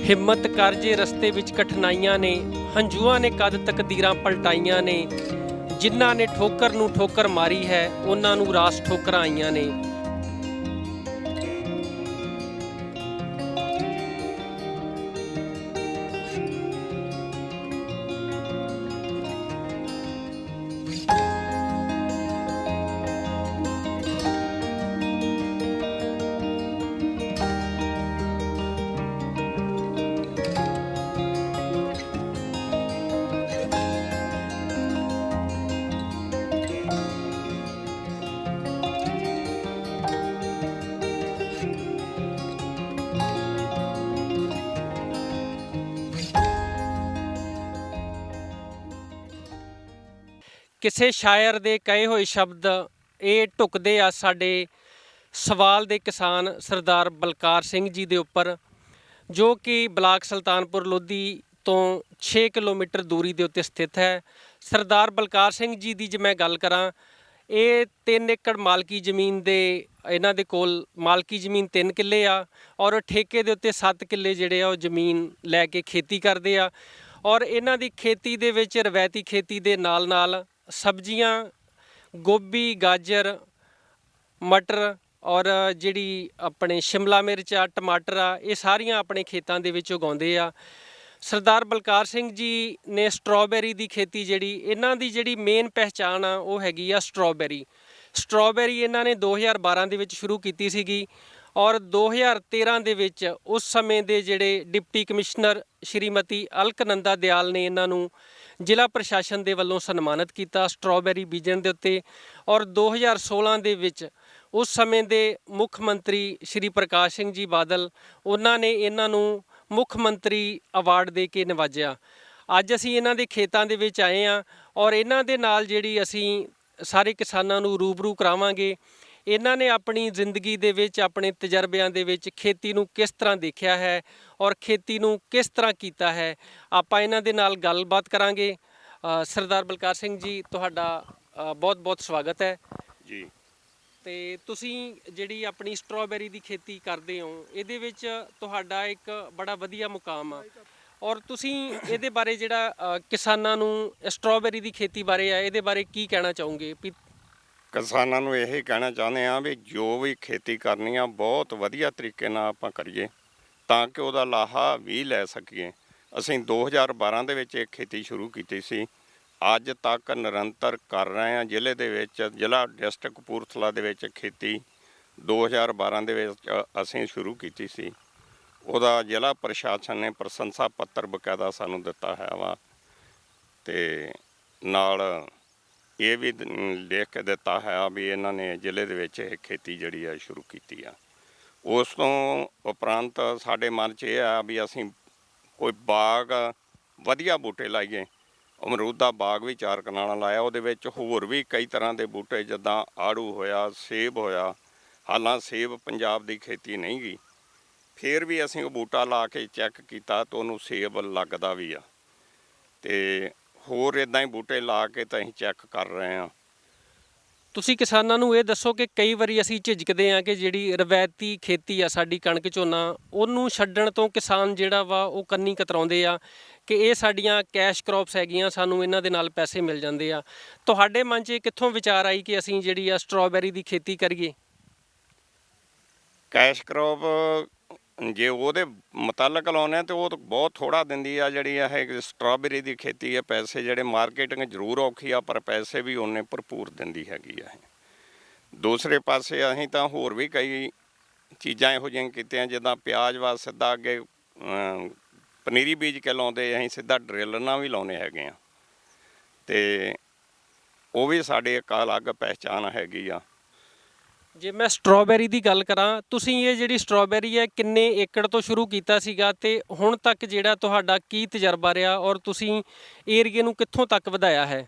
ਹਿੰਮਤ ਕਰ ਜੇ ਰਸਤੇ ਵਿੱਚ ਕਠਿਨਾਈਆਂ ਨੇ, ਹੰਝੂਆਂ ਨੇ ਕਦ ਤਕਦੀਰਾਂ ਪਲਟਾਈਆਂ ਨੇ। ਜਿਨ੍ਹਾਂ ਨੇ ਠੋਕਰ ਨੂੰ ਠੋਕਰ ਮਾਰੀ ਹੈ, ਉਹਨਾਂ ਨੂੰ ਰਾਸ ਠੋਕਰਾਂ ਆਈਆਂ ਨੇ। ਕਿਸੇ ਸ਼ਾਇਰ ਦੇ ਕਹੇ ਹੋਏ ਸ਼ਬਦ ਇਹ ਢੁਕਦੇ ਆ ਸਾਡੇ ਸਵਾਲ ਦੇ ਕਿਸਾਨ ਸਰਦਾਰ ਬਲਕਾਰ ਸਿੰਘ ਜੀ ਦੇ ਉੱਪਰ, ਜੋ ਕਿ ਬਲਾਕ ਸੁਲਤਾਨਪੁਰ ਲੋਧੀ ਤੋਂ 6 ਕਿਲੋਮੀਟਰ ਦੂਰੀ ਦੇ ਉੱਤੇ ਸਥਿਤ ਹੈ। ਸਰਦਾਰ ਬਲਕਾਰ ਸਿੰਘ ਜੀ ਦੀ ਜੇ ਮੈਂ ਗੱਲ ਕਰਾਂ, ਇਹ 3 ਏਕੜ ਮਾਲਕੀ ਜ਼ਮੀਨ ਦੇ ਇਹਨਾਂ ਦੇ ਕੋਲ ਮਾਲਕੀ ਜ਼ਮੀਨ 3 ਕਿੱਲੇ ਆ, ਔਰ ਠੇਕੇ ਦੇ ਉੱਤੇ 7 ਕਿੱਲੇ ਜਿਹੜੇ ਆ ਉਹ ਜ਼ਮੀਨ ਲੈ ਕੇ ਖੇਤੀ ਕਰਦੇ ਆ। ਔਰ ਇਹਨਾਂ ਦੀ ਖੇਤੀ ਦੇ ਵਿੱਚ ਰਵਾਇਤੀ ਖੇਤੀ ਦੇ ਨਾਲ ਨਾਲ ਸਬਜ਼ੀਆਂ, ਗੋਭੀ, ਗਾਜਰ, ਮਟਰ ਔਰ ਜਿਹੜੀ ਆਪਣੇ ਸ਼ਿਮਲਾ ਮਿਰਚ ਆ, ਟਮਾਟਰ ਆ, ਇਹ ਸਾਰੀਆਂ ਆਪਣੇ ਖੇਤਾਂ ਦੇ ਵਿੱਚ ਉਗਾਉਂਦੇ ਆ। ਸਰਦਾਰ ਬਲਕਾਰ ਸਿੰਘ ਜੀ ਨੇ ਸਟ੍ਰਾਬੇਰੀ ਦੀ ਖੇਤੀ, ਜਿਹੜੀ ਇਹਨਾਂ ਦੀ ਜਿਹੜੀ ਮੇਨ ਪਹਿਚਾਣ ਆ ਉਹ ਹੈਗੀ ਆ ਸਟ੍ਰਾਬੇਰੀ। ਸਟ੍ਰਾਬੇਰੀ ਇਹਨਾਂ ਨੇ 2012 ਦੇ ਵਿੱਚ ਸ਼ੁਰੂ ਕੀਤੀ ਸੀਗੀ, ਔਰ 2013 ਦੇ ਵਿੱਚ ਉਸ ਸਮੇਂ ਦੇ ਜਿਹੜੇ ਡਿਪਟੀ ਕਮਿਸ਼ਨਰ ਸ਼੍ਰੀਮਤੀ ਅਲਕਨੰਦਾ ਦਿਆਲ ਨੇ ਇਹਨਾਂ ਨੂੰ ਜ਼ਿਲ੍ਹਾ ਪ੍ਰਸ਼ਾਸਨ ਦੇ ਵੱਲੋਂ ਸਨਮਾਨਿਤ ਕੀਤਾ ਸਟ੍ਰਾਬੇਰੀ ਬੀਜਣ ਦੇ ਉੱਤੇ। ਔਰ 2016 ਦੇ ਵਿੱਚ ਉਸ ਸਮੇਂ ਦੇ ਮੁੱਖ ਮੰਤਰੀ ਸ਼੍ਰੀ ਪ੍ਰਕਾਸ਼ ਸਿੰਘ ਜੀ ਬਾਦਲ, ਉਹਨਾਂ ਨੇ ਇਹਨਾਂ ਨੂੰ ਮੁੱਖ ਮੰਤਰੀ ਅਵਾਰਡ ਦੇ ਕੇ ਨਿਵਾਜਿਆ। ਅੱਜ ਅਸੀਂ ਇਹਨਾਂ ਦੇ ਖੇਤਾਂ ਦੇ ਵਿੱਚ ਆਏ ਹਾਂ, ਔਰ ਇਹਨਾਂ ਦੇ ਨਾਲ ਜਿਹੜੀ ਅਸੀਂ ਸਾਰੇ ਕਿਸਾਨਾਂ ਨੂੰ ਰੂਬਰੂ ਕਰਾਵਾਂਗੇ। ਇਹਨਾਂ ਨੇ ਆਪਣੀ ਜ਼ਿੰਦਗੀ ਦੇ ਵਿੱਚ, ਆਪਣੇ ਤਜਰਬਿਆਂ ਦੇ ਵਿੱਚ ਖੇਤੀ ਨੂੰ ਕਿਸ ਤਰ੍ਹਾਂ ਦੇਖਿਆ ਹੈ ਔਰ ਖੇਤੀ ਨੂੰ ਕਿਸ ਤਰ੍ਹਾਂ ਕੀਤਾ ਹੈ, ਆਪਾਂ ਇਹਨਾਂ ਦੇ ਨਾਲ ਗੱਲਬਾਤ ਕਰਾਂਗੇ। ਸਰਦਾਰ ਬਲਕਾਰ ਸਿੰਘ ਜੀ, ਤੁਹਾਡਾ ਬਹੁਤ ਬਹੁਤ ਸਵਾਗਤ ਹੈ ਜੀ। ਤੇ ਤੁਸੀਂ ਜਿਹੜੀ ਆਪਣੀ ਸਟ੍ਰਾਬੇਰੀ ਦੀ ਖੇਤੀ ਕਰਦੇ ਹੋ, ਇਹਦੇ ਵਿੱਚ ਤੁਹਾਡਾ ਇੱਕ ਬੜਾ ਵਧੀਆ ਮੁਕਾਮ ਆ, ਔਰ ਤੁਸੀਂ ਇਹਦੇ ਬਾਰੇ ਜਿਹੜਾ ਕਿਸਾਨਾਂ ਨੂੰ ਸਟ੍ਰਾਬੇਰੀ ਦੀ ਖੇਤੀ ਬਾਰੇ ਆ, ਇਹਦੇ ਬਾਰੇ ਕੀ ਕਹਿਣਾ ਚਾਹੋਗੇ? ਕਿਸਾਨਾਂ ਨੂੰ ਇਹ ਕਹਿਣਾ ਚਾਹੁੰਦੇ ਹਾਂ ਵੀ ਜੋ ਵੀ ਖੇਤੀ ਕਰਨੀ ਆ ਬਹੁਤ ਵਧੀਆ ਤਰੀਕੇ ਨਾਲ ਆਪਾਂ ਕਰੀਏ, ਤਾਂ ਕਿ ਉਹਦਾ ਲਾਹਾ ਵੀ ਲੈ ਸਕੀਏ। ਅਸੀਂ 2012 ਦੇ ਵਿੱਚ ਇਹ ਖੇਤੀ ਸ਼ੁਰੂ ਕੀਤੀ ਸੀ, ਅੱਜ ਤੱਕ ਨਿਰੰਤਰ ਕਰ ਰਹੇ ਹਾਂ। ਜ਼ਿਲ੍ਹੇ ਦੇ ਵਿੱਚ, ਜ਼ਿਲ੍ਹਾ ਡਿਸਟ੍ਰਿਕਟ ਕਪੂਰਥਲਾ ਦੇ ਵਿੱਚ ਖੇਤੀ 2012 ਦੇ ਵਿੱਚ ਅਸੀਂ ਸ਼ੁਰੂ ਕੀਤੀ ਸੀ। ਉਹਦਾ ਜ਼ਿਲ੍ਹਾ ਪ੍ਰਸ਼ਾਸਨ ਨੇ ਪ੍ਰਸ਼ੰਸਾ ਪੱਤਰ ਬਕਾਇਦਾ ਸਾਨੂੰ ਦਿੱਤਾ ਹੈ ਵਾ, ਅਤੇ ਨਾਲ ਇਹ ਵੀ ਲਿਖ ਕੇ ਦਿੱਤਾ ਹੈ ਵੀ ਇਹਨਾਂ ਨੇ ਜ਼ਿਲ੍ਹੇ ਦੇ ਵਿੱਚ ਇਹ ਖੇਤੀ ਜਿਹੜੀ ਆ ਸ਼ੁਰੂ ਕੀਤੀ ਆ। ਉਸ ਤੋਂ ਉਪਰੰਤ ਸਾਡੇ ਮਨ 'ਚ ਇਹ ਆ ਵੀ ਅਸੀਂ ਕੋਈ ਬਾਗ ਵਧੀਆ ਬੂਟੇ ਲਾਈਏ। ਅਮਰੂਦ ਦਾ ਬਾਗ ਵੀ 4 ਕਨਾਲਾਂ ਲਾਇਆ, ਉਹਦੇ ਵਿੱਚ ਹੋਰ ਵੀ ਕਈ ਤਰ੍ਹਾਂ ਦੇ ਬੂਟੇ, ਜਿੱਦਾਂ ਆੜੂ ਹੋਇਆ, ਸੇਬ ਹੋਇਆ। ਹਾਲਾਂ ਸੇਬ ਪੰਜਾਬ ਦੀ ਖੇਤੀ ਨਹੀਂ ਗਈ, ਫਿਰ ਵੀ ਅਸੀਂ ਉਹ ਬੂਟਾ ਲਾ ਕੇ ਚੈੱਕ ਕੀਤਾ ਤਾਂ ਉਹਨੂੰ ਸੇਬ ਲੱਗਦਾ ਵੀ ਆ, ਅਤੇ ਹੋਰ ਇੱਦਾਂ ਹੀ ਬੂਟੇ ਲਾ ਕੇ ਤਾਂ ਅਸੀਂ ਚੈੱਕ ਕਰ ਰਹੇ ਹਾਂ। ਤੁਸੀਂ ਕਿਸਾਨਾਂ ਨੂੰ ਇਹ ਦੱਸੋ ਕਿ ਕਈ ਵਾਰੀ ਅਸੀਂ ਝਿਜਕਦੇ ਹਾਂ ਕਿ ਜਿਹੜੀ ਰਵਾਇਤੀ ਖੇਤੀ ਆ ਸਾਡੀ, ਕਣਕ ਝੋਨਾ, ਉਹਨੂੰ ਛੱਡਣ ਤੋਂ ਕਿਸਾਨ ਜਿਹੜਾ ਵਾ ਉਹ ਕੰਨੀ ਕਤਰਾਉਂਦੇ ਆ ਕਿ ਇਹ ਸਾਡੀਆਂ ਕੈਸ਼ ਕਰੋਪਸ ਹੈਗੀਆਂ, ਸਾਨੂੰ ਇਹਨਾਂ ਦੇ ਨਾਲ ਪੈਸੇ ਮਿਲ ਜਾਂਦੇ ਆ। ਤੁਹਾਡੇ ਮਨ 'ਚ ਕਿੱਥੋਂ ਵਿਚਾਰ ਆਈ ਕਿ ਅਸੀਂ ਜਿਹੜੀ ਆ ਸਟ੍ਰਾਬੇਰੀ ਦੀ ਖੇਤੀ ਕਰੀਏ? ਕੈਸ਼ ਕਰੋਪ ਜੇ ਉਹਦੇ ਮੁਤਲਕ ਲਾਉਂਦੇ ਤਾਂ ਉਹ ਬਹੁਤ ਥੋੜ੍ਹਾ ਦਿੰਦੀ ਆ। ਜਿਹੜੀ ਇਹ ਸਟ੍ਰਾਬੇਰੀ ਦੀ ਖੇਤੀ ਹੈ, ਪੈਸੇ ਜਿਹੜੇ ਮਾਰਕੀਟਿੰਗ ਜ਼ਰੂਰ ਔਖੀ ਆ, ਪਰ ਪੈਸੇ ਵੀ ਉਹਨੇ ਭਰਪੂਰ ਦਿੰਦੀ ਹੈਗੀ ਆ। ਦੂਸਰੇ ਪਾਸੇ ਅਸੀਂ ਤਾਂ ਹੋਰ ਵੀ ਕਈ ਚੀਜ਼ਾਂ ਇਹੋ ਜਿਹੀਆਂ ਕੀਤੀਆਂ, ਜਿੱਦਾਂ ਪਿਆਜ਼ ਵਾ ਸਿੱਧਾ ਅੱਗੇ ਪਨੀਰੀ ਬੀਜ ਕੇ ਲਾਉਂਦੇ, ਅਸੀਂ ਸਿੱਧਾ ਡਰਿੱਲ ਨਾਲ ਵੀ ਲਾਉਂਦੇ ਹੈਗੇ ਹਾਂ, ਅਤੇ ਉਹ ਵੀ ਸਾਡੇ ਇੱਕ ਅਲੱਗ ਪਹਿਚਾਣ ਹੈਗੀ ਆ। ਜੇ ਮੈਂ ਸਟ੍ਰਾਬੇਰੀ ਦੀ ਗੱਲ ਕਰਾਂ, ਤੁਸੀਂ ਇਹ ਜਿਹੜੀ ਸਟ੍ਰਾਬੇਰੀ ਹੈ ਕਿੰਨੇ ਏਕੜ ਤੋਂ ਸ਼ੁਰੂ ਕੀਤਾ ਸੀਗਾ, ਅਤੇ ਹੁਣ ਤੱਕ ਜਿਹੜਾ ਤੁਹਾਡਾ ਕੀ ਤਜਰਬਾ ਰਿਹਾ, ਔਰ ਤੁਸੀਂ ਏਰੀਏ ਨੂੰ ਕਿੱਥੋਂ ਤੱਕ ਵਧਾਇਆ ਹੈ?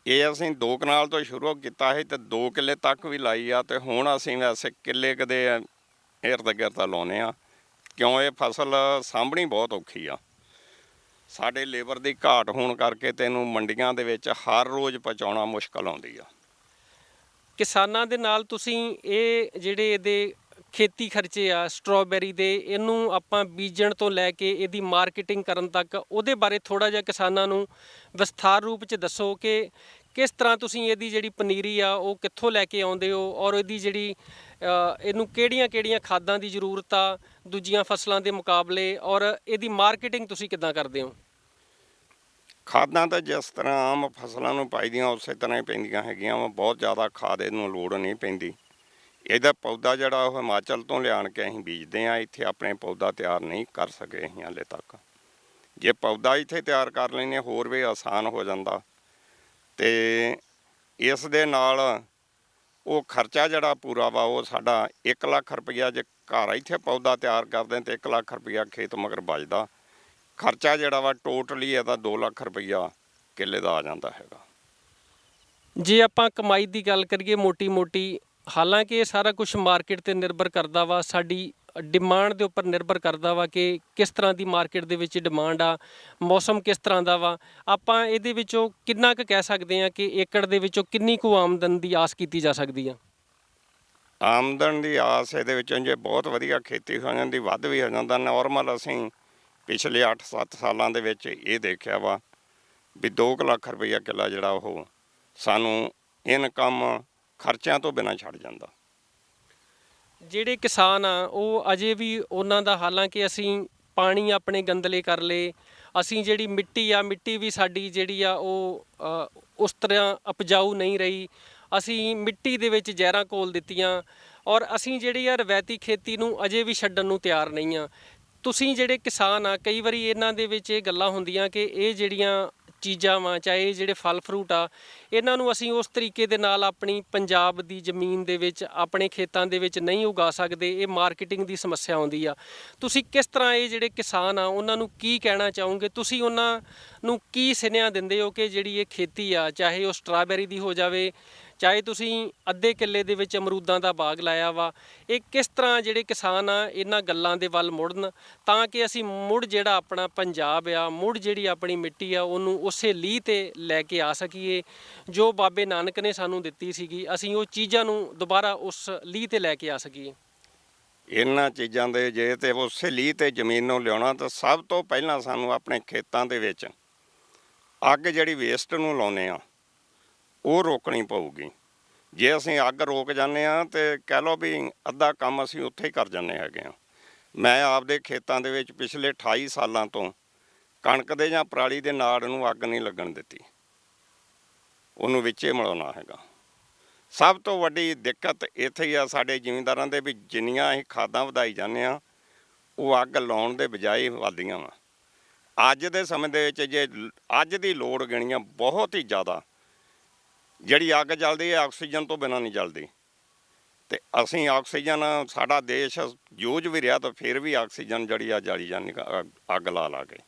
ਇਹ ਅਸੀਂ 2 ਕਨਾਲ ਤੋਂ ਸ਼ੁਰੂ ਕੀਤਾ ਸੀ, ਅਤੇ 2 ਕਿੱਲੇ ਤੱਕ ਵੀ ਲਾਈ ਆ, ਅਤੇ ਹੁਣ ਅਸੀਂ ਵੈਸੇ ਕਿੱਲੇ ਕਦੇ ਇਰਦ ਗਿਰਦ ਲਾਉਂਦੇ ਹਾਂ, ਕਿਉਂ ਇਹ ਫਸਲ ਸਾਂਭਣੀ ਬਹੁਤ ਔਖੀ ਆ। ਸਾਡੇ ਲੇਬਰ ਦੀ ਘਾਟ ਹੋਣ ਕਰਕੇ ਤੈਨੂੰ ਮੰਡੀਆਂ ਦੇ ਵਿੱਚ ਹਰ ਰੋਜ਼ ਪਹੁੰਚਾਉਣਾ ਮੁਸ਼ਕਲ ਆਉਂਦੀ ਆ। ਕਿਸਾਨਾਂ ਦੇ ਨਾਲ ਤੁਸੀਂ ਇਹ ਜਿਹੜੇ ਇਹਦੇ ਖੇਤੀ ਖਰਚੇ ਆ ਸਟ੍ਰਾਬੇਰੀ ਦੇ, ਇਹਨੂੰ ਆਪਾਂ ਬੀਜਣ ਤੋਂ ਲੈ ਕੇ ਇਹਦੀ ਮਾਰਕੀਟਿੰਗ ਕਰਨ ਤੱਕ, ਉਹਦੇ ਬਾਰੇ ਥੋੜ੍ਹਾ ਜਿਹਾ ਕਿਸਾਨਾਂ ਨੂੰ ਵਿਸਥਾਰ ਰੂਪ 'ਚ ਦੱਸੋ ਕਿ ਕਿਸ ਤਰ੍ਹਾਂ ਤੁਸੀਂ ਇਹਦੀ ਜਿਹੜੀ ਪਨੀਰੀ ਆ ਉਹ ਕਿੱਥੋਂ ਲੈ ਕੇ ਆਉਂਦੇ ਹੋ, ਔਰ ਇਹਦੀ ਜਿਹੜੀ ਇਹਨੂੰ ਕਿਹੜੀਆਂ-ਕਿਹੜੀਆਂ ਖਾਦਾਂ ਦੀ ਜ਼ਰੂਰਤ ਆ ਦੂਜੀਆਂ ਫਸਲਾਂ ਦੇ ਮੁਕਾਬਲੇ, ਔਰ ਇਹਦੀ ਮਾਰਕੀਟਿੰਗ ਤੁਸੀਂ ਕਿੱਦਾਂ ਕਰਦੇ ਹੋ? ਖਾਦਾਂ ਤਾਂ ਜਿਸ ਤਰ੍ਹਾਂ ਆਮ ਫਸਲਾਂ ਨੂੰ ਪਾਈਦੀਆਂ ਉਸੇ ਤਰ੍ਹਾਂ ਹੀ ਪੈਂਦੀਆਂ ਹੈਗੀਆਂ ਵਾ। ਬਹੁਤ ਜ਼ਿਆਦਾ ਖਾਦ ਇਹਨੂੰ ਲੋੜ ਨਹੀਂ ਪੈਂਦੀ। ਇਹਦਾ ਪੌਦਾ ਜਿਹੜਾ ਉਹ ਹਿਮਾਚਲ ਤੋਂ ਲਿਆਣ ਕੇ ਅਸੀਂ ਬੀਜਦੇ ਹਾਂ। ਇੱਥੇ ਆਪਣੇ ਪੌਦਾ ਤਿਆਰ ਨਹੀਂ ਕਰ ਸਕੇ ਅਸੀਂ ਹਾਲੇ ਤੱਕ। ਜੇ ਪੌਦਾ ਇੱਥੇ ਤਿਆਰ ਕਰ ਲੈਂਦੇ ਹੋਰ ਵੀ ਆਸਾਨ ਹੋ ਜਾਂਦਾ। ਅਤੇ ਇਸ ਦੇ ਨਾਲ ਉਹ ਖਰਚਾ ਜਿਹੜਾ ਪੂਰਾ ਵਾ ਉਹ ਸਾਡਾ 1 ਲੱਖ ਰੁਪਈਆ, ਜੇ ਘਰ ਇੱਥੇ ਪੌਦਾ ਤਿਆਰ ਕਰਦੇ ਤਾਂ 1 ਲੱਖ ਰੁਪਈਆ ਖੇਤ ਮਗਰ ਬਚਦਾ। ਖਰਚਾ ਜਿਹੜਾ ਵਾ ਟੋਟਲੀ ਇਹਦਾ 2 ਲੱਖ ਰੁਪਈਆ ਕਿੱਲੇ ਦਾ ਆ ਜਾਂਦਾ ਹੈਗਾ। ਜੇ ਆਪਾਂ ਕਮਾਈ ਦੀ ਗੱਲ ਕਰੀਏ ਮੋਟੀ-ਮੋਟੀ, ਹਾਲਾਂਕਿ ਇਹ ਸਾਰਾ ਕੁਝ ਮਾਰਕੀਟ 'ਤੇ ਨਿਰਭਰ ਕਰਦਾ ਵਾ, ਸਾਡੀ ਡਿਮਾਂਡ ਦੇ ਉੱਪਰ ਨਿਰਭਰ ਕਰਦਾ ਵਾ ਕਿ ਕਿਸ ਤਰ੍ਹਾਂ ਦੀ ਮਾਰਕੀਟ ਦੇ ਵਿੱਚ ਡਿਮਾਂਡ ਆ, ਮੌਸਮ ਕਿਸ ਤਰ੍ਹਾਂ ਦਾ ਵਾ। ਆਪਾਂ ਇਹਦੇ ਵਿੱਚੋਂ ਕਿੰਨਾ ਕੁ ਕਹਿ ਸਕਦੇ ਹਾਂ ਕਿ ਏਕੜ ਦੇ ਵਿੱਚੋਂ ਕਿੰਨੀ ਕੁ ਆਮਦਨ ਦੀ ਆਸ ਕੀਤੀ ਜਾ ਸਕਦੀ ਆ? ਆਮਦਨ ਦੀ ਆਸ ਇਹਦੇ ਵਿੱਚੋਂ ਜੇ ਬਹੁਤ ਵਧੀਆ ਖੇਤੀ ਹੋ ਜਾਂਦੀ ਵੱਧ ਵੀ ਹੋ ਜਾਂਦਾ। ਨੋਰਮਲ ਅਸੀਂ ਪਿਛਲੇ 8-7 ਸਾਲਾਂ ਦੇ ਵਿੱਚ ਇਹ ਦੇਖਿਆ ਵਾ ਵੀ 2 ਲੱਖ ਰੁਪਈਆ ਕਿੱਲਾ ਜਿਹੜਾ ਉਹ ਸਾਨੂੰ ਇਨਕਮ ਖਰਚਿਆਂ ਤੋਂ ਬਿਨਾਂ ਛੱਡ ਜਾਂਦਾ। ਜਿਹੜੇ ਕਿਸਾਨ ਆ ਉਹ ਅਜੇ ਵੀ ਉਹਨਾਂ ਦਾ, ਹਾਲਾਂਕਿ ਅਸੀਂ ਪਾਣੀ ਆਪਣੇ ਗੰਦਲੇ ਕਰ ਲਏ, ਅਸੀਂ ਜਿਹੜੀ ਮਿੱਟੀ ਆ, ਮਿੱਟੀ ਵੀ ਸਾਡੀ ਜਿਹੜੀ ਆ ਉਹ ਉਸ ਤਰ੍ਹਾਂ ਉਪਜਾਊ ਨਹੀਂ ਰਹੀ, ਅਸੀਂ ਮਿੱਟੀ ਦੇ ਵਿੱਚ ਜ਼ਹਿਰਾਂ ਘੋਲ ਦਿੱਤੀਆਂ, ਔਰ ਅਸੀਂ ਜਿਹੜੀ ਆ ਰਵਾਇਤੀ ਖੇਤੀ ਨੂੰ ਅਜੇ ਵੀ ਛੱਡਣ ਨੂੰ ਤਿਆਰ ਨਹੀਂ ਆ। ਤੁਸੀਂ ਜਿਹੜੇ ਕਿਸਾਨ ਆ, ਕਈ ਵਾਰੀ ਇਹਨਾਂ ਦੇ ਵਿੱਚ ਇਹ ਗੱਲਾਂ ਹੁੰਦੀਆਂ ਕਿ ਇਹ ਜਿਹੜੀਆਂ ਚੀਜ਼ਾਂ ਵਾ, ਚਾਹੇ ਇਹ ਜਿਹੜੇ ਫਲ ਫਰੂਟ ਆ, ਇਹਨਾਂ ਨੂੰ ਅਸੀਂ ਉਸ ਤਰੀਕੇ ਦੇ ਨਾਲ ਆਪਣੀ ਪੰਜਾਬ ਦੀ ਜ਼ਮੀਨ ਦੇ ਵਿੱਚ, ਆਪਣੇ ਖੇਤਾਂ ਦੇ ਵਿੱਚ ਨਹੀਂ ਉਗਾ ਸਕਦੇ, ਇਹ ਮਾਰਕੀਟਿੰਗ ਦੀ ਸਮੱਸਿਆ ਆਉਂਦੀ ਆ। ਤੁਸੀਂ ਕਿਸ ਤਰ੍ਹਾਂ ਇਹ ਜਿਹੜੇ ਕਿਸਾਨ ਆ ਉਹਨਾਂ ਨੂੰ ਕੀ ਕਹਿਣਾ ਚਾਹੋਗੇ? ਤੁਸੀਂ ਉਹਨਾਂ ਨੂੰ ਕੀ ਸੁਨੇਹਾ ਦਿੰਦੇ ਹੋ ਕਿ ਜਿਹੜੀ ਇਹ ਖੇਤੀ ਆ, ਚਾਹੇ ਉਹ ਸਟ੍ਰਾਬੇਰੀ ਦੀ ਹੋ ਜਾਵੇ, ਚਾਹੇ ਤੁਸੀਂ ਅੱਧੇ ਕਿੱਲੇ ਦੇ ਵਿੱਚ ਅਮਰੂਦਾਂ ਦਾ ਬਾਗ ਲਾਇਆ ਵਾ, ਇਹ ਕਿਸ ਤਰ੍ਹਾਂ ਜਿਹੜੇ ਕਿਸਾਨ ਆ ਇਹਨਾਂ ਗੱਲਾਂ ਦੇ ਵੱਲ ਮੁੜਨ ਤਾਂ ਕਿ ਅਸੀਂ ਮੁੜ ਜਿਹੜਾ ਆਪਣਾ ਪੰਜਾਬ ਆ, ਮੁੜ ਜਿਹੜੀ ਆਪਣੀ ਮਿੱਟੀ ਆ ਉਹਨੂੰ ਉਸੇ ਲੀਹ 'ਤੇ ਲੈ ਕੇ ਆ ਸਕੀਏ ਜੋ ਬਾਬੇ ਨਾਨਕ ਨੇ ਸਾਨੂੰ ਦਿੱਤੀ ਸੀਗੀ, ਅਸੀਂ ਉਹ ਚੀਜ਼ਾਂ ਨੂੰ ਦੁਬਾਰਾ ਉਸ ਲੀਹ 'ਤੇ ਲੈ ਕੇ ਆ ਸਕੀਏ? ਇਹਨਾਂ ਚੀਜ਼ਾਂ ਦੇ ਜੇ ਤੇ ਉਸੇ ਲੀਹ 'ਤੇ ਜ਼ਮੀਨ ਨੂੰ ਲਿਆਉਣਾ ਤਾਂ ਸਭ ਤੋਂ ਪਹਿਲਾਂ ਸਾਨੂੰ ਆਪਣੇ ਖੇਤਾਂ ਦੇ ਵਿੱਚ ਅੱਗ ਜਿਹੜੀ ਵੇਸਟ ਨੂੰ ਲਾਉਂਦੇ ਆ ਉਹ ਰੋਕਣੀ ਪਊਗੀ। ਜੇ ਅਸੀਂ ਅੱਗ ਰੋਕ ਜਾਂਦੇ ਹਾਂ ਤਾਂ ਕਹਿ ਲਓ ਵੀ ਅੱਧਾ ਕੰਮ ਅਸੀਂ ਉੱਥੇ ਹੀ ਕਰ ਜਾਂਦੇ ਹੈਗੇ ਹਾਂ। ਮੈਂ ਆਪਦੇ ਖੇਤਾਂ ਦੇ ਵਿੱਚ ਪਿਛਲੇ 28 ਸਾਲਾਂ ਤੋਂ ਕਣਕ ਦੇ ਜਾਂ ਪਰਾਲੀ ਦੇ ਨਾੜ ਨੂੰ ਅੱਗ ਨਹੀਂ ਲੱਗਣ ਦਿੱਤੀ, ਉਹਨੂੰ ਵਿੱਚੇ ਮਿਲਾਉਣਾ ਹੈਗਾ। ਸਭ ਤੋਂ ਵੱਡੀ ਦਿੱਕਤ ਇੱਥੇ ਹੀ ਆ ਸਾਡੇ ਜ਼ਿਮੀਂਦਾਰਾਂ ਦੇ ਵੀ ਜਿੰਨੀਆਂ ਅਸੀਂ ਖਾਦਾਂ ਵਧਾਈ ਜਾਂਦੇ ਹਾਂ ਉਹ ਅੱਗ ਲਾਉਣ ਦੇ ਬਜਾਏ ਵੱਧਦੀਆਂ ਵਾ। ਅੱਜ ਦੇ ਸਮੇਂ ਦੇ ਵਿੱਚ ਜੇ ਅੱਜ ਦੀ ਲੋੜ ਗਿਣੀਆਂ ਬਹੁਤ ਹੀ ਜ਼ਿਆਦਾ, ਜਿਹੜੀ ਅੱਗ ਜਲਦੀ ਹੈ ਆਕਸੀਜਨ ਤੋਂ ਬਿਨਾਂ ਨਹੀਂ ਜਲਦੀ, ਅਤੇ ਅਸੀਂ ਆਕਸੀਜਨ, ਸਾਡਾ ਦੇਸ਼ ਜੂਝ ਵੀ ਰਿਹਾ ਤਾਂ ਫਿਰ ਵੀ ਆਕਸੀਜਨ ਜਿਹੜੀ ਆ ਜਾਲੀ ਜਾਂਦੀ ਅੱਗ ਲਾ ਕੇ।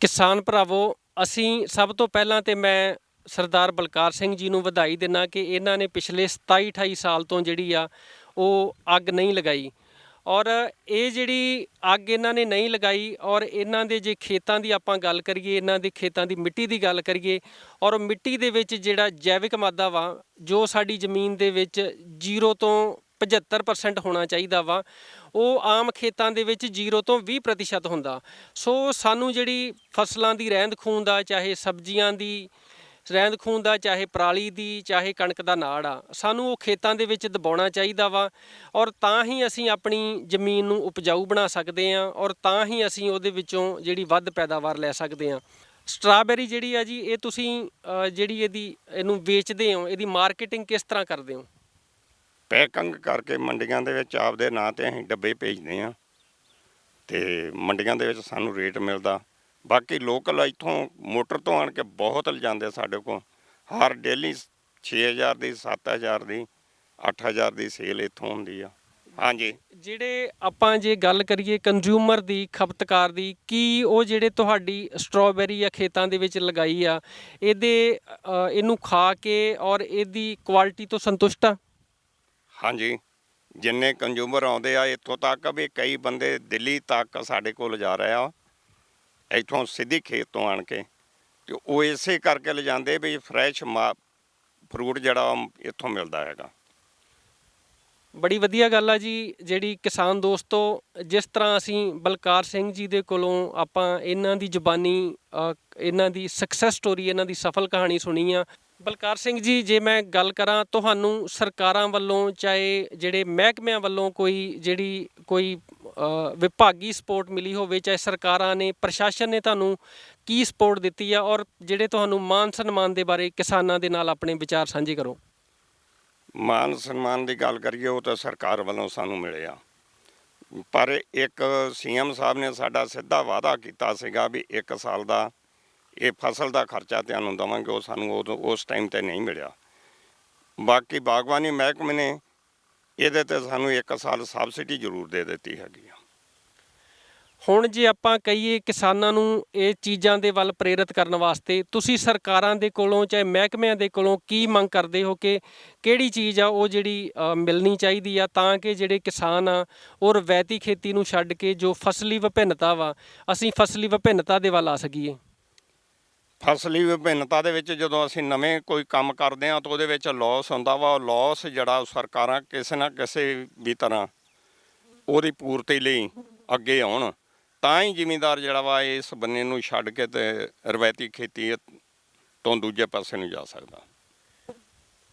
ਕਿਸਾਨ ਭਰਾਵੋ, ਅਸੀਂ ਸਭ ਤੋਂ ਪਹਿਲਾਂ ਤੇ ਮੈਂ ਸਰਦਾਰ ਬਲਕਾਰ ਸਿੰਘ ਜੀ ਨੂੰ ਵਧਾਈ ਦਿੰਦਾ ਕਿ ਇਹਨਾਂ ਨੇ ਪਿਛਲੇ 27-28 ਸਾਲ ਤੋਂ ਜਿਹੜੀ ਆ ਉਹ ਅੱਗ ਨਹੀਂ ਲਗਾਈ, ਔਰ ਇਹ ਜਿਹੜੀ ਅੱਗ ਇਹਨਾਂ ਨੇ ਨਹੀਂ ਲਗਾਈ, ਔਰ ਇਹਨਾਂ ਦੇ ਜੇ ਖੇਤਾਂ ਦੀ ਆਪਾਂ ਗੱਲ ਕਰੀਏ, ਇਹਨਾਂ ਦੇ ਖੇਤਾਂ ਦੀ ਮਿੱਟੀ ਦੀ ਗੱਲ ਕਰੀਏ, ਔਰ ਮਿੱਟੀ ਦੇ ਵਿੱਚ ਜਿਹੜਾ ਜੈਵਿਕ ਮਾਦਾ ਵਾ ਜੋ ਸਾਡੀ ਜ਼ਮੀਨ ਦੇ ਵਿੱਚ 0 ਤੋਂ 75% ਹੋਣਾ ਚਾਹੀਦਾ ਵਾ, ਉਹ ਆਮ ਖੇਤਾਂ ਦੇ ਵਿੱਚ 0 ਤੋਂ 20% ਹੁੰਦਾ। ਸੋ ਸਾਨੂੰ ਜਿਹੜੀ ਫਸਲਾਂ ਦੀ ਰਹਿੰਦ ਖੂੰਹਦ ਆ, ਚਾਹੇ ਸਬਜ਼ੀਆਂ ਦੀ ਰਹਿੰਦ ਖੂੰਹਦ ਆ, ਚਾਹੇ ਪਰਾਲੀ ਦੀ, ਚਾਹੇ ਕਣਕ ਦਾ ਨਾੜ ਆ, ਸਾਨੂੰ ਉਹ ਖੇਤਾਂ ਦੇ ਵਿੱਚ ਦਬਾਉਣਾ ਚਾਹੀਦਾ ਵਾ, ਔਰ ਤਾਂ ਹੀ ਅਸੀਂ ਆਪਣੀ ਜ਼ਮੀਨ ਨੂੰ ਉਪਜਾਊ ਬਣਾ ਸਕਦੇ ਹਾਂ, ਔਰ ਤਾਂ ਹੀ ਅਸੀਂ ਉਹਦੇ ਵਿੱਚੋਂ ਜਿਹੜੀ ਵੱਧ ਪੈਦਾਵਾਰ ਲੈ ਸਕਦੇ ਹਾਂ। ਸਟ੍ਰਾਬੇਰੀ ਜਿਹੜੀ ਆ ਜੀ, ਇਹ ਤੁਸੀਂ ਜਿਹੜੀ ਇਹਨੂੰ ਵੇਚਦੇ ਹੋ, ਇਹਦੀ ਮਾਰਕੀਟਿੰਗ ਕਿਸ ਤਰ੍ਹਾਂ ਕਰਦੇ ਹੋ? ਪੈਕਿੰਗ ਕਰਕੇ ਮੰਡੀਆਂ ਦੇ ਵਿੱਚ ਆਪਦੇ ਨਾਂ 'ਤੇ ਅਸੀਂ ਡੱਬੇ ਭੇਜਦੇ ਹਾਂ ਅਤੇ ਮੰਡੀਆਂ ਦੇ ਵਿੱਚ ਸਾਨੂੰ ਰੇਟ ਮਿਲਦਾ। ਬਾਕੀ ਲੋਕਲ ਇੱਥੋਂ ਮੋਟਰ ਤੋਂ ਆਣ ਕੇ ਬਹੁਤ ਲਿਜਾਂਦੇ ਸਾਡੇ ਕੋਲ, ਹਰ ਡੇਲੀ 6000 ਦੀ, 7000 ਦੀ, 8000 ਦੀ ਸੇਲ ਇੱਥੋਂ ਹੁੰਦੀ ਆ। ਹਾਂਜੀ, ਜਿਹੜੇ ਆਪਾਂ ਜੇ ਗੱਲ ਕਰੀਏ ਕੰਜ਼ਿਊਮਰ ਦੀ, ਖਪਤਕਾਰ ਦੀ, ਕੀ ਉਹ ਜਿਹੜੇ ਤੁਹਾਡੀ ਸਟ੍ਰਾਬੇਰੀ ਆ ਖੇਤਾਂ ਦੇ ਵਿੱਚ ਲਗਾਈ ਆ, ਇਹਨੂੰ ਖਾ ਕੇ ਔਰ ਇਹਦੀ ਕੁਆਲਿਟੀ ਤੋਂ ਸੰਤੁਸ਼ਟ ਆ? ਹਾਂਜੀ, ਜਿੰਨੇ ਕੰਜ਼ਿਊਮਰ ਆਉਂਦੇ ਆ ਇੱਥੋਂ ਤੱਕ ਵੀ ਕਈ ਬੰਦੇ ਦਿੱਲੀ ਤੱਕ ਸਾਡੇ ਕੋਲ ਜਾ ਰਹੇ ਆ, ਇੱਥੋਂ ਸਿੱਧੀ ਖੇਤ ਤੋਂ ਆਣ ਕੇ, ਅਤੇ ਉਹ ਇਸੇ ਕਰਕੇ ਲਿਜਾਂਦੇ ਵੀ ਫਰੈਸ਼ ਫਰੂਟ ਜਿਹੜਾ ਇੱਥੋਂ ਮਿਲਦਾ ਹੈਗਾ। ਬੜੀ ਵਧੀਆ ਗੱਲ ਆ ਜੀ। ਜਿਹੜੀ ਕਿਸਾਨ ਦੋਸਤੋ, ਜਿਸ ਤਰ੍ਹਾਂ ਅਸੀਂ ਬਲਕਾਰ ਸਿੰਘ ਜੀ ਦੇ ਕੋਲੋਂ ਆਪਾਂ ਇਹਨਾਂ ਦੀ ਜ਼ੁਬਾਨੀ ਇਹਨਾਂ ਦੀ ਸਕਸੈਸ ਸਟੋਰੀ, ਇਹਨਾਂ ਦੀ ਸਫਲ ਕਹਾਣੀ ਸੁਣੀ ਆ। ਬਲਕਾਰ ਸਿੰਘ ਜੀ, ਜੇ ਮੈਂ ਗੱਲ ਕਰਾਂ, ਤੁਹਾਨੂੰ ਸਰਕਾਰਾਂ ਵੱਲੋਂ ਚਾਹੇ ਜਿਹੜੇ ਮਹਿਕਮਿਆਂ ਵੱਲੋਂ ਕੋਈ ਵਿਭਾਗੀ ਸਪੋਰਟ ਮਿਲੀ ਹੋਵੇ, ਚਾਹੇ ਸਰਕਾਰਾਂ ਨੇ, ਪ੍ਰਸ਼ਾਸਨ ਨੇ ਤੁਹਾਨੂੰ ਕੀ ਸਪੋਰਟ ਦਿੱਤੀ ਆ, ਔਰ ਜਿਹੜੇ ਤੁਹਾਨੂੰ ਮਾਨ ਸਨਮਾਨ ਦੇ ਬਾਰੇ ਕਿਸਾਨਾਂ ਦੇ ਨਾਲ ਆਪਣੇ ਵਿਚਾਰ ਸਾਂਝੇ ਕਰੋ। ਮਾਨ ਸਨਮਾਨ ਦੀ ਗੱਲ ਕਰੀਏ, ਉਹ ਤਾਂ ਸਰਕਾਰ ਵੱਲੋਂ ਸਾਨੂੰ ਮਿਲਿਆ, ਪਰ ਇੱਕ ਸੀਐਮ ਸਾਹਿਬ ਨੇ ਸਾਡਾ ਸਿੱਧਾ ਵਾਅਦਾ ਕੀਤਾ ਸੀਗਾ ਵੀ 1 ਸਾਲ ਦਾ ਇਹ ਫਸਲ ਦਾ ਖਰਚਾ ਤੁਹਾਨੂੰ ਦੇਵਾਂਗੇ, ਉਹ ਸਾਨੂੰ ਉਸ ਟਾਈਮ 'ਤੇ ਨਹੀਂ ਮਿਲਿਆ। ਬਾਕੀ ਬਾਗਬਾਨੀ ਮਹਿਕਮੇ ਨੇ ਇਹਦੇ 'ਤੇ ਸਾਨੂੰ 1 ਸਾਲ ਸਬਸਿਡੀ ਜ਼ਰੂਰ ਦੇ ਦਿੱਤੀ ਹੈਗੀ ਆ। ਹੁਣ ਜੇ ਆਪਾਂ ਕਹੀਏ ਕਿਸਾਨਾਂ ਨੂੰ ਇਹ ਚੀਜ਼ਾਂ ਦੇ ਵੱਲ ਪ੍ਰੇਰਿਤ ਕਰਨ ਵਾਸਤੇ, ਤੁਸੀਂ ਸਰਕਾਰਾਂ ਦੇ ਕੋਲੋਂ ਚਾਹੇ ਮਹਿਕਮਿਆਂ ਦੇ ਕੋਲੋਂ ਕੀ ਮੰਗ ਕਰਦੇ ਹੋ ਕਿ ਕਿਹੜੀ ਚੀਜ਼ ਆ ਉਹ ਜਿਹੜੀ ਮਿਲਣੀ ਚਾਹੀਦੀ ਆ, ਤਾਂ ਕਿ ਜਿਹੜੇ ਕਿਸਾਨ ਆ ਉਹ ਰਵਾਇਤੀ ਖੇਤੀ ਨੂੰ ਛੱਡ ਕੇ ਜੋ ਫਸਲੀ ਵਿਭਿੰਨਤਾ ਵਾ, ਅਸੀਂ ਫਸਲੀ ਵਿਭਿੰਨਤਾ ਦੇ ਵੱਲ ਆ ਸਕੀਏ। ਫਸਲੀ ਵਿਭਿੰਨਤਾ ਦੇ ਵਿੱਚ ਜਦੋਂ ਅਸੀਂ ਨਵੇਂ ਕੋਈ ਕੰਮ ਕਰਦੇ ਹਾਂ ਤਾਂ ਉਹਦੇ ਵਿੱਚ ਲੋਸ ਹੁੰਦਾ ਵਾ। ਉਹ ਲੋਸ ਜਿਹੜਾ ਸਰਕਾਰਾਂ ਕਿਸੇ ਨਾ ਕਿਸੇ ਵੀ ਤਰ੍ਹਾਂ ਉਹਦੀ ਪੂਰਤੀ ਲਈ ਅੱਗੇ ਆਉਣ, ਤਾਂ ਹੀ ਜ਼ਿਮੀਂਦਾਰ ਜਿਹੜਾ ਵਾ ਇਸ ਬੰਨੇ ਨੂੰ ਛੱਡ ਕੇ ਤੇ ਰਵਾਇਤੀ ਖੇਤੀ ਤੋਂ ਦੂਜੇ ਪਾਸੇ ਨੂੰ ਜਾ ਸਕਦਾ।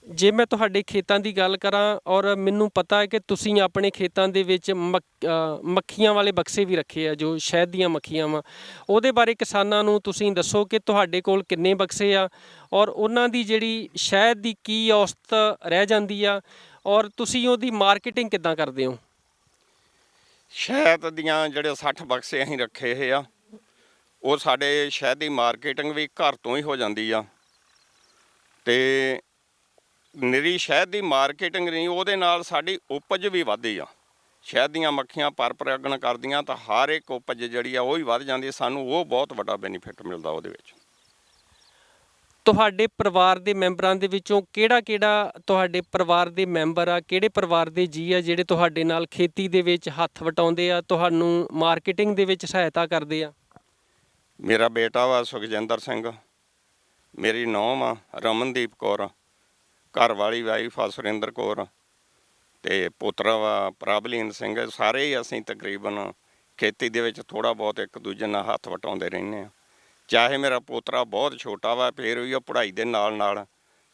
ਜੇ ਮੈਂ ਤੁਹਾਡੇ ਖੇਤਾਂ ਦੀ ਗੱਲ ਕਰਾਂ, ਔਰ ਮੈਨੂੰ ਪਤਾ ਹੈ ਕਿ ਤੁਸੀਂ ਆਪਣੇ ਖੇਤਾਂ ਦੇ ਵਿੱਚ ਮੱਖੀਆਂ ਵਾਲੇ ਬਕਸੇ ਵੀ ਰੱਖੇ ਆ, ਜੋ ਸ਼ਹਿਦ ਦੀਆਂ ਮੱਖੀਆਂ ਵਾ, ਉਹਦੇ ਬਾਰੇ ਕਿਸਾਨਾਂ ਨੂੰ ਤੁਸੀਂ ਦੱਸੋ ਕਿ ਤੁਹਾਡੇ ਕੋਲ ਕਿੰਨੇ ਬਕਸੇ ਆ, ਔਰ ਉਹਨਾਂ ਦੀ ਜਿਹੜੀ ਸ਼ਹਿਦ ਦੀ ਕੀ ਔਸਤ ਰਹਿ ਜਾਂਦੀ ਆ, ਔਰ ਤੁਸੀਂ ਉਹਦੀ ਮਾਰਕੀਟਿੰਗ ਕਿੱਦਾਂ ਕਰਦੇ ਹੋ? ਸ਼ਹਿਦ ਦੀਆਂ ਜਿਹੜੇ 60 ਬਕਸੇ ਅਸੀਂ ਰੱਖੇ ਹੋਏ ਆ, ਉਹ ਸਾਡੇ ਸ਼ਹਿਦ ਦੀ ਮਾਰਕੀਟਿੰਗ ਵੀ ਘਰ ਤੋਂ ਹੀ ਹੋ ਜਾਂਦੀ ਆ। ਤੇ ਨਿਰੀ ਸ਼ਹਿਦ ਦੀ ਮਾਰਕੀਟਿੰਗ ਨਹੀਂ, ਉਹਦੇ ਨਾਲ ਸਾਡੀ ਉਪਜ ਵੀ ਵੱਧਦੀ ਆ। ਸ਼ਹਿਦ ਦੀਆਂ ਮੱਖੀਆਂ ਪਰਾਗਣ ਕਰਦੀਆਂ ਤਾਂ ਹਰ ਇੱਕ ਉਪਜ ਜਿਹੜੀ ਆ ਉਹ ਹੀ ਵੱਧ ਜਾਂਦੀ। ਸਾਨੂੰ ਉਹ ਬਹੁਤ ਵੱਡਾ ਬੈਨੀਫਿਟ ਮਿਲਦਾ ਉਹਦੇ ਵਿੱਚ। ਤੁਹਾਡੇ ਪਰਿਵਾਰ ਦੇ ਮੈਂਬਰਾਂ ਦੇ ਵਿੱਚੋਂ ਕਿਹੜਾ ਤੁਹਾਡੇ ਪਰਿਵਾਰ ਦੇ ਮੈਂਬਰ ਆ, ਕਿਹੜੇ ਪਰਿਵਾਰ ਦੇ ਜੀ ਆ ਜਿਹੜੇ ਤੁਹਾਡੇ ਨਾਲ ਖੇਤੀ ਦੇ ਵਿੱਚ ਹੱਥ ਵਟਾਉਂਦੇ ਆ, ਤੁਹਾਨੂੰ ਮਾਰਕੀਟਿੰਗ ਦੇ ਵਿੱਚ ਸਹਾਇਤਾ ਕਰਦੇ ਆ? ਮੇਰਾ ਬੇਟਾ ਵਾ ਸੁਖਜਿੰਦਰ ਸਿੰਘ, ਮੇਰੀ ਨੂੰਹ ਵਾ ਰਮਨਦੀਪ ਕੌਰ, ਘਰ ਵਾਲੀ ਵਾਈਫ ਆ ਸੁਰਿੰਦਰ ਕੌਰ, ਤੇ ਪੁੱਤਰਾ ਵਾ ਪ੍ਰਭਲੀਨ ਸਿੰਘ। ਸਾਰੇ ਹੀ ਅਸੀਂ ਤਕਰੀਬਨ ਖੇਤੀ ਦੇ ਵਿੱਚ ਥੋੜ੍ਹਾ ਬਹੁਤ ਇੱਕ ਦੂਜੇ ਨਾਲ ਹੱਥ ਵਟਾਉਂਦੇ ਰਹਿੰਦੇ ਹਾਂ। ਚਾਹੇ ਮੇਰਾ ਪੋਤਰਾ ਬਹੁਤ ਛੋਟਾ ਵਾ, ਫਿਰ ਵੀ ਉਹ ਪੜ੍ਹਾਈ ਦੇ ਨਾਲ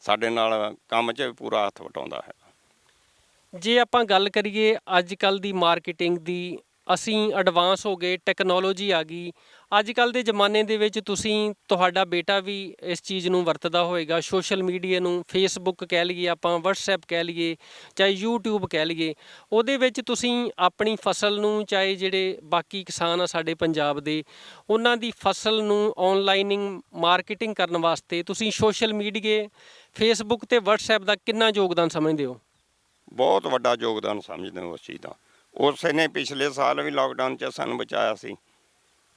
ਸਾਡੇ ਨਾਲ ਕੰਮ 'ਚ ਵੀ ਪੂਰਾ ਹੱਥ ਵਟਾਉਂਦਾ ਹੈ। ਜੇ ਆਪਾਂ ਗੱਲ ਕਰੀਏ ਅੱਜ ਕੱਲ੍ਹ ਦੀ ਮਾਰਕੀਟਿੰਗ ਦੀ, ਅਸੀਂ ਐਡਵਾਂਸ ਹੋ ਗਏ, ਟੈਕਨੋਲੋਜੀ ਆ ਗਈ। ਅੱਜ ਕੱਲ੍ਹ ਦੇ ਜ਼ਮਾਨੇ ਦੇ ਵਿੱਚ ਤੁਹਾਡਾ ਬੇਟਾ ਵੀ ਇਸ ਚੀਜ਼ ਨੂੰ ਵਰਤਦਾ ਹੋਏਗਾ, ਸੋਸ਼ਲ ਮੀਡੀਆ ਨੂੰ, ਫੇਸਬੁੱਕ ਕਹਿ ਲਈਏ ਆਪਾਂ, ਵਟਸਐਪ ਕਹਿ ਲਈਏ, ਚਾਹੇ ਯੂਟਿਊਬ ਕਹਿ ਲਈਏ, ਉਹਦੇ ਵਿੱਚ ਤੁਸੀਂ ਆਪਣੀ ਫਸਲ ਨੂੰ, ਚਾਹੇ ਜਿਹੜੇ ਬਾਕੀ ਕਿਸਾਨ ਆ ਸਾਡੇ ਪੰਜਾਬ ਦੇ, ਉਹਨਾਂ ਦੀ ਫਸਲ ਨੂੰ ਔਨਲਾਈਨਿੰਗ ਮਾਰਕੀਟਿੰਗ ਕਰਨ ਵਾਸਤੇ ਤੁਸੀਂ ਸੋਸ਼ਲ ਮੀਡੀਆ, ਫੇਸਬੁੱਕ ਅਤੇ ਵਟਸਐਪ ਦਾ ਕਿੰਨਾ ਯੋਗਦਾਨ ਸਮਝਦੇ ਹੋ? ਬਹੁਤ ਵੱਡਾ ਯੋਗਦਾਨ ਸਮਝਦੇ ਹੋ ਉਸ ਚੀਜ਼ ਦਾ। ਉਸੇ ਨੇ ਪਿਛਲੇ ਸਾਲ ਵੀ ਲਾਕਡਾਊਨ 'ਚ ਸਾਨੂੰ ਬਚਾਇਆ ਸੀ,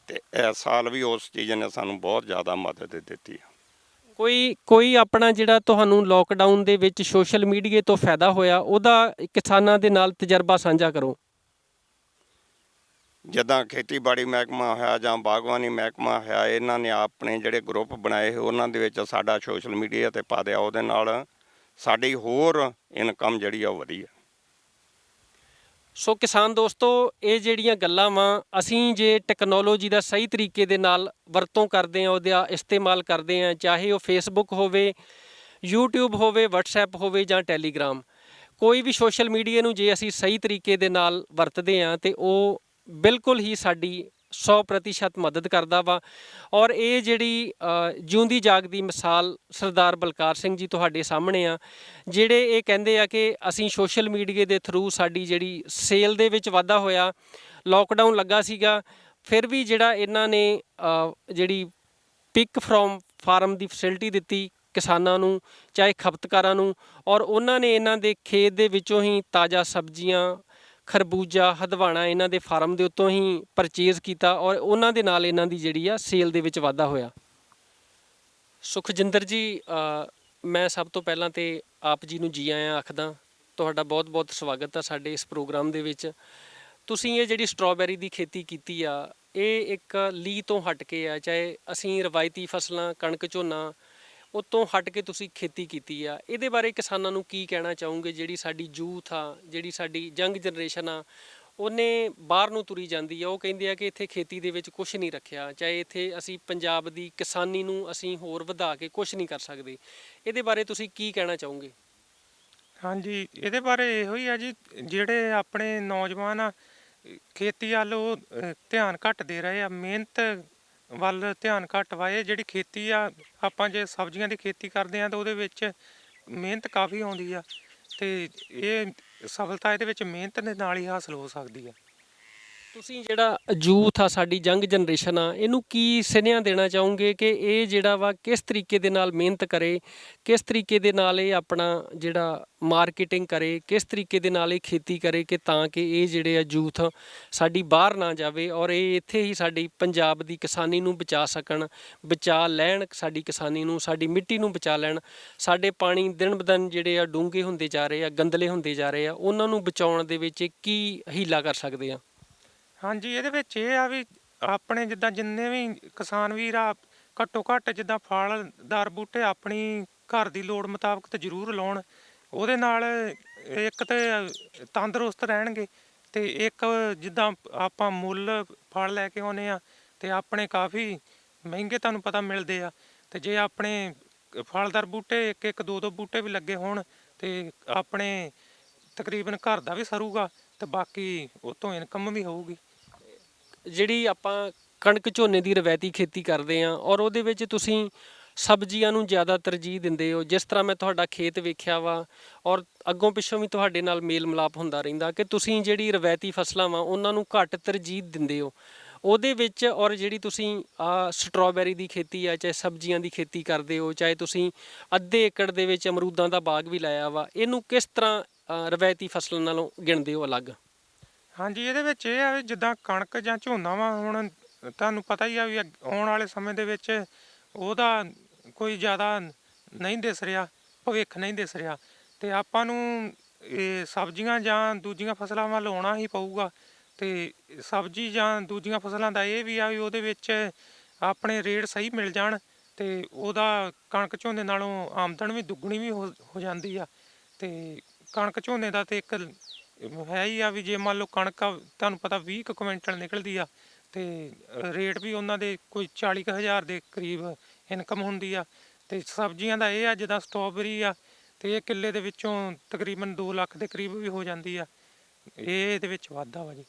ਤੇ ਇਸ ਸਾਲ ਵੀ ਉਸ ਚੀਜ਼ ਨੇ ਸਾਨੂੰ ਬਹੁਤ ਜ਼ਿਆਦਾ ਮਦਦ ਦਿੱਤੀ। ਕੋਈ ਆਪਣਾ ਜਿਹੜਾ ਤੁਹਾਨੂੰ ਲਾਕਡਾਊਨ ਦੇ ਵਿੱਚ ਸੋਸ਼ਲ ਮੀਡੀਆ ਤੋਂ ਫਾਇਦਾ ਹੋਇਆ, ਉਹਦਾ ਕਿਸਾਨਾਂ ਦੇ ਨਾਲ ਤਜਰਬਾ ਸਾਂਝਾ ਕਰੋ। ਜਿੱਦਾਂ ਖੇਤੀਬਾੜੀ ਮਹਿਕਮਾ ਹੋਇਆ ਜਾਂ ਬਾਗਬਾਨੀ ਮਹਿਕਮਾ ਹੋਇਆ, ਇਹਨਾਂ ਨੇ ਆਪਣੇ ਜਿਹੜੇ ਗਰੁੱਪ ਬਣਾਏ, ਉਹਨਾਂ ਦੇ ਵਿੱਚ ਸਾਡਾ ਸੋਸ਼ਲ ਮੀਡੀਆ 'ਤੇ ਪਾ ਦਿਆ। ਉਹਦੇ ਨਾਲ ਸਾਡੀ ਹੋਰ ਇਨਕਮ ਜਿਹੜੀ ਆ ਉਹ ਵਧੀ ਆ। ਸੋ ਕਿਸਾਨ ਦੋਸਤੋ, ਇਹ ਜਿਹੜੀਆਂ ਗੱਲਾਂ ਵਾ, ਅਸੀਂ ਜੇ ਟੈਕਨੋਲੋਜੀ ਦਾ ਸਹੀ ਤਰੀਕੇ ਦੇ ਨਾਲ ਵਰਤੋਂ ਕਰਦੇ ਹਾਂ, ਉਹਦਾ ਇਸਤੇਮਾਲ ਕਰਦੇ ਹਾਂ, ਚਾਹੇ ਉਹ ਫੇਸਬੁੱਕ ਹੋਵੇ, ਯੂਟਿਊਬ ਹੋਵੇ, ਵਟਸਐਪ ਹੋਵੇ ਜਾਂ ਟੈਲੀਗ੍ਰਾਮ, ਕੋਈ ਵੀ ਸੋਸ਼ਲ ਮੀਡੀਆ ਨੂੰ ਜੇ ਅਸੀਂ ਸਹੀ ਤਰੀਕੇ ਦੇ ਨਾਲ ਵਰਤਦੇ ਹਾਂ ਤਾਂ ਉਹ ਬਿਲਕੁਲ ਹੀ ਸਾਡੀ 100% ਮਦਦ ਕਰਦਾ ਵਾ। ਔਰ ਇਹ ਜਿਹੜੀ ਜਿਉਂਦੀ ਜਾਗਦੀ ਮਿਸਾਲ ਸਰਦਾਰ ਬਲਕਾਰ ਸਿੰਘ ਜੀ ਤੁਹਾਡੇ ਸਾਹਮਣੇ ਆ, ਜਿਹੜੇ ਇਹ ਕਹਿੰਦੇ ਆ ਕਿ ਅਸੀਂ ਸੋਸ਼ਲ ਮੀਡੀਆ ਦੇ ਥਰੂ ਸਾਡੀ ਜਿਹੜੀ ਸੇਲ ਦੇ ਵਿੱਚ ਵਾਧਾ ਹੋਇਆ। ਲੋਕਡਾਊਨ ਲੱਗਾ ਸੀਗਾ, ਫਿਰ ਵੀ ਜਿਹੜਾ ਇਹਨਾਂ ਨੇ ਜਿਹੜੀ pick from farm the facility ਦਿੱਤੀ ਕਿਸਾਨਾਂ ਨੂੰ, ਚਾਹੇ ਖਪਤਕਾਰਾਂ ਨੂੰ, ਔਰ ਉਹਨਾਂ ਨੇ ਇਹਨਾਂ ਦੇ ਖੇਤ ਦੇ ਵਿੱਚੋਂ ਹੀ ਤਾਜ਼ਾ ਸਬਜ਼ੀਆਂ, ਖਰਬੂਜਾ, ਹਦਵਾਣਾ ਇਹਨਾਂ ਦੇ ਫਾਰਮ ਦੇ ਉੱਤੋਂ ਹੀ ਪਰਚੇਜ਼ ਕੀਤਾ, ਔਰ ਉਹਨਾਂ ਦੇ ਨਾਲ ਇਹਨਾਂ ਦੀ ਜਿਹੜੀ ਆ ਸੇਲ ਦੇ ਵਿੱਚ ਵਾਧਾ ਹੋਇਆ। ਸੁਖਜਿੰਦਰ ਜੀ, ਮੈਂ ਸਭ ਤੋਂ ਪਹਿਲਾਂ ਤੇ ਆਪ ਜੀ ਨੂੰ ਜੀ ਆਇਆਂ ਆਖਦਾ। ਤੁਹਾਡਾ ਬਹੁਤ ਬਹੁਤ ਸਵਾਗਤ ਆ ਸਾਡੇ ਇਸ ਪ੍ਰੋਗਰਾਮ ਦੇ ਵਿੱਚ। ਤੁਸੀਂ ਇਹ ਜਿਹੜੀ ਸਟ੍ਰਾਬੈਰੀ ਦੀ ਖੇਤੀ ਕੀਤੀ ਆ, ਇਹ ਇੱਕ ਲੀਹ ਤੋਂ ਹਟ ਕੇ ਆ, ਚਾਹੇ ਅਸੀਂ ਰਵਾਇਤੀ ਫਸਲਾਂ, ਕਣਕ, ਝੋਨਾ, ਉਤੋਂ ਹਟ ਕੇ ਤੁਸੀਂ ਖੇਤੀ ਕੀਤੀ ਆ, ਇਹਦੇ ਬਾਰੇ ਕਿਸਾਨਾਂ ਨੂੰ ਕੀ ਕਹਿਣਾ ਚਾਹੋਗੇ? ਜਿਹੜੀ ਸਾਡੀ ਯੂਥ ਆ, ਜਿਹੜੀ ਸਾਡੀ ਯੰਗ ਜਨਰੇਸ਼ਨ ਆ, ਉਹਨੇ ਬਾਹਰ ਨੂੰ ਤੁਰੀ ਜਾਂਦੀ ਆ, ਉਹ ਕਹਿੰਦੇ ਆ ਕਿ ਇੱਥੇ ਖੇਤੀ ਦੇ ਵਿੱਚ ਕੁਝ ਨਹੀਂ ਰੱਖਿਆ, ਚਾਹੇ ਇੱਥੇ ਅਸੀਂ ਪੰਜਾਬ ਦੀ ਕਿਸਾਨੀ ਨੂੰ ਅਸੀਂ ਹੋਰ ਵਧਾ ਕੇ ਕੁਝ ਨਹੀਂ ਕਰ ਸਕਦੇ। ਇਹਦੇ ਬਾਰੇ ਤੁਸੀਂ ਕੀ ਕਹਿਣਾ ਚਾਹੋਗੇ? ਹਾਂਜੀ, ਇਹਦੇ ਬਾਰੇ ਇਹੋ ਹੀ ਆ ਜੀ, ਜਿਹੜੇ ਆਪਣੇ ਨੌਜਵਾਨ ਆ ਖੇਤੀ ਵੱਲ ਉਹ ਧਿਆਨ ਘੱਟ ਦੇ ਰਹੇ ਆ, ਮਿਹਨਤ ਵੱਲ ਧਿਆਨ ਘੱਟ ਵਾ। ਇਹ ਜਿਹੜੀ ਖੇਤੀ ਆ, ਆਪਾਂ ਜੇ ਸਬਜ਼ੀਆਂ ਦੀ ਖੇਤੀ ਕਰਦੇ ਆ ਤਾਂ ਉਹਦੇ ਵਿੱਚ ਮਿਹਨਤ ਕਾਫੀ ਆਉਂਦੀ ਆ, ਤੇ ਇਹ ਸਫਲਤਾ ਇਹਦੇ ਵਿੱਚ ਮਿਹਨਤ ਦੇ ਨਾਲ ਹੀ ਹਾਸਲ ਹੋ ਸਕਦੀ ਆ। ਤੁਸੀਂ ਜਿਹੜਾ ਯੂਥ ਆ, ਸਾਡੀ ਯੰਗ ਜਨਰੇਸ਼ਨ ਆ, ਇਹਨੂੰ ਕੀ ਸੁਨੇਹਾ ਦੇਣਾ ਚਾਹੋਗੇ ਕਿ ਇਹ ਜਿਹੜਾ ਵਾ ਕਿਸ ਤਰੀਕੇ ਦੇ ਨਾਲ ਮਿਹਨਤ ਕਰੇ, ਕਿਸ ਤਰੀਕੇ ਦੇ ਨਾਲ ਇਹ ਆਪਣਾ ਜਿਹੜਾ ਮਾਰਕੀਟਿੰਗ ਕਰੇ, ਕਿਸ ਤਰੀਕੇ ਦੇ ਨਾਲ ਇਹ ਖੇਤੀ ਕਰੇ, ਕਿ ਤਾਂ ਕਿ ਇਹ ਜਿਹੜੇ ਆ ਯੂਥ ਸਾਡੀ ਬਾਹਰ ਨਾ ਜਾਵੇ ਔਰ ਇਹ ਇੱਥੇ ਹੀ ਸਾਡੀ ਪੰਜਾਬ ਦੀ ਕਿਸਾਨੀ ਨੂੰ ਬਚਾ ਸਕਣ, ਬਚਾ ਲੈਣ ਸਾਡੀ ਕਿਸਾਨੀ ਨੂੰ, ਸਾਡੀ ਮਿੱਟੀ ਨੂੰ ਬਚਾ ਲੈਣ। ਸਾਡੇ ਪਾਣੀ ਦਿਨ ਬ ਦਿਨ ਜਿਹੜੇ ਆ ਡੂੰਘੇ ਹੁੰਦੇ ਜਾ ਰਹੇ ਆ, ਗੰਦਲੇ ਹੁੰਦੇ ਜਾ ਰਹੇ ਆ, ਉਹਨਾਂ ਨੂੰ ਬਚਾਉਣ ਦੇ ਵਿੱਚ ਕੀ ਹੀਲਾ ਕਰ ਸਕਦੇ ਆ? ਹਾਂਜੀ, ਇਹਦੇ ਵਿੱਚ ਇਹ ਆ ਵੀ ਆਪਣੇ ਜਿੱਦਾਂ ਜਿੰਨੇ ਵੀ ਕਿਸਾਨ ਵੀਰ ਆ, ਘੱਟੋ ਘੱਟ ਜਿੱਦਾਂ ਫਲਦਾਰ ਬੂਟੇ ਆਪਣੀ ਘਰ ਦੀ ਲੋੜ ਮੁਤਾਬਕ ਤੇ ਜ਼ਰੂਰ ਲਾਉਣ। ਉਹਦੇ ਨਾਲ ਇੱਕ ਤੇ ਤੰਦਰੁਸਤ ਰਹਿਣਗੇ, ਤੇ ਇੱਕ ਜਿੱਦਾਂ ਆਪਾਂ ਮੁੱਲ ਫਲ ਲੈ ਕੇ ਆਉਂਦੇ ਆ ਤੇ ਆਪਣੇ ਕਾਫੀ ਮਹਿੰਗੇ ਤੁਹਾਨੂੰ ਪਤਾ ਮਿਲਦੇ ਆ, ਤੇ ਜੇ ਆਪਣੇ ਫਲਦਾਰ ਬੂਟੇ ਇੱਕ ਇੱਕ ਦੋ ਦੋ ਬੂਟੇ ਵੀ ਲੱਗੇ ਹੋਣ ਤੇ ਆਪਣੇ ਤਕਰੀਬਨ ਘਰ ਦਾ ਵੀ ਸਰੂਗਾ, ਤੇ ਬਾਕੀ ਉਹ ਤੋਂ ਇਨਕਮ ਵੀ ਹੋਊਗੀ। ਜਿਹੜੀ ਆਪਾਂ ਕਣਕ ਝੋਨੇ ਦੀ ਰਵਾਇਤੀ ਖੇਤੀ ਕਰਦੇ ਆ ਔਰ ਉਹਦੇ ਵਿੱਚ ਤੁਸੀਂ ਸਬਜ਼ੀਆਂ ਨੂੰ ਜ਼ਿਆਦਾ ਤਰਜੀਹ ਦਿੰਦੇ ਹੋ, ਜਿਸ ਤਰ੍ਹਾਂ ਮੈਂ ਤੁਹਾਡਾ ਖੇਤ ਵੇਖਿਆ ਵਾ ਔਰ ਅੱਗੋਂ ਪਿੱਛੋਂ ਵੀ ਤੁਹਾਡੇ ਨਾਲ ਮੇਲ ਮਿਲਾਪ ਹੁੰਦਾ ਰਹਿੰਦਾ ਕਿ ਤੁਸੀਂ ਜਿਹੜੀ ਰਵਾਇਤੀ ਫਸਲਾਂ ਵਾ ਉਹਨਾਂ ਨੂੰ ਘੱਟ ਤਰਜੀਹ ਦਿੰਦੇ ਹੋ ਉਹਦੇ ਵਿੱਚ। ਔਰ ਜਿਹੜੀ ਤੁਸੀਂ ਸਟ੍ਰਾਬੈਰੀ ਦੀ ਖੇਤੀ ਆ, ਚਾਹੇ ਸਬਜ਼ੀਆਂ ਦੀ ਖੇਤੀ ਕਰਦੇ ਹੋ, ਚਾਹੇ ਤੁਸੀਂ ਅੱਧੇ ਏਕੜ ਦੇ ਵਿੱਚ ਅਮਰੂਦਾਂ ਦਾ ਬਾਗ ਵੀ ਲਾਇਆ ਵਾ, ਇਹਨੂੰ ਕਿਸ ਤਰ੍ਹਾਂ ਰਵਾਇਤੀ ਫਸਲਾਂ ਨਾਲੋਂ ਗਿਣਦੇ ਹੋ ਅਲੱਗ? ਹਾਂਜੀ, ਇਹਦੇ ਵਿੱਚ ਇਹ ਆ ਵੀ ਜਿੱਦਾਂ ਕਣਕ ਜਾਂ ਝੋਨਾ ਵਾ, ਹੁਣ ਤੁਹਾਨੂੰ ਪਤਾ ਹੀ ਆ ਵੀ ਆਉਣ ਵਾਲੇ ਸਮੇਂ ਦੇ ਵਿੱਚ ਉਹਦਾ ਕੋਈ ਜ਼ਿਆਦਾ ਨਹੀਂ ਦਿਸ ਰਿਹਾ, ਭਵਿੱਖ ਨਹੀਂ ਦਿਸ ਰਿਹਾ, ਤੇ ਆਪਾਂ ਨੂੰ ਇਹ ਸਬਜ਼ੀਆਂ ਜਾਂ ਦੂਜੀਆਂ ਫਸਲਾਂ ਵੱਲ ਆਉਣਾ ਹੀ ਪਊਗਾ। ਤੇ ਸਬਜ਼ੀ ਜਾਂ ਦੂਜੀਆਂ ਫਸਲਾਂ ਦਾ ਇਹ ਵੀ ਆ ਵੀ ਉਹਦੇ ਵਿੱਚ ਆਪਣੇ ਰੇਟ ਸਹੀ ਮਿਲ ਜਾਣ, ਤੇ ਉਹਦਾ ਕਣਕ ਝੋਨੇ ਨਾਲੋਂ ਆਮਦਨ ਵੀ ਦੁੱਗਣੀ ਵੀ ਹੋ ਜਾਂਦੀ ਆ। ਤੇ ਕਣਕ ਝੋਨੇ ਦਾ ਤੇ ਇੱਕ ਹੈ ਹੀ ਆ ਵੀ ਜੇ ਮੰਨ ਲਓ ਕਣਕ ਤੁਹਾਨੂੰ ਪਤਾ 20 ਕੁ ਕੁਇੰਟਲ ਨਿਕਲਦੀ ਆ, ਤੇ ਰੇਟ ਵੀ ਉਹਨਾਂ ਦੇ ਕੋਈ 40,000 ਦੇ ਕਰੀਬ ਇਨਕਮ ਹੁੰਦੀ ਆ। ਤੇ ਸਬਜ਼ੀਆਂ ਦਾ ਇਹ ਆ ਜਿੱਦਾਂ ਸਟ੍ਰਾਬੇਰੀ ਆ, ਤੇ ਇਹ ਕਿੱਲੇ ਦੇ ਵਿੱਚੋਂ ਤਕਰੀਬਨ 2 ਲੱਖ ਦੇ ਕਰੀਬ ਵੀ ਹੋ ਜਾਂਦੀ ਆ। ਇਹ ਇਹਦੇ ਵਿੱਚ ਵਾਧਾ ਵਾ ਜੀ।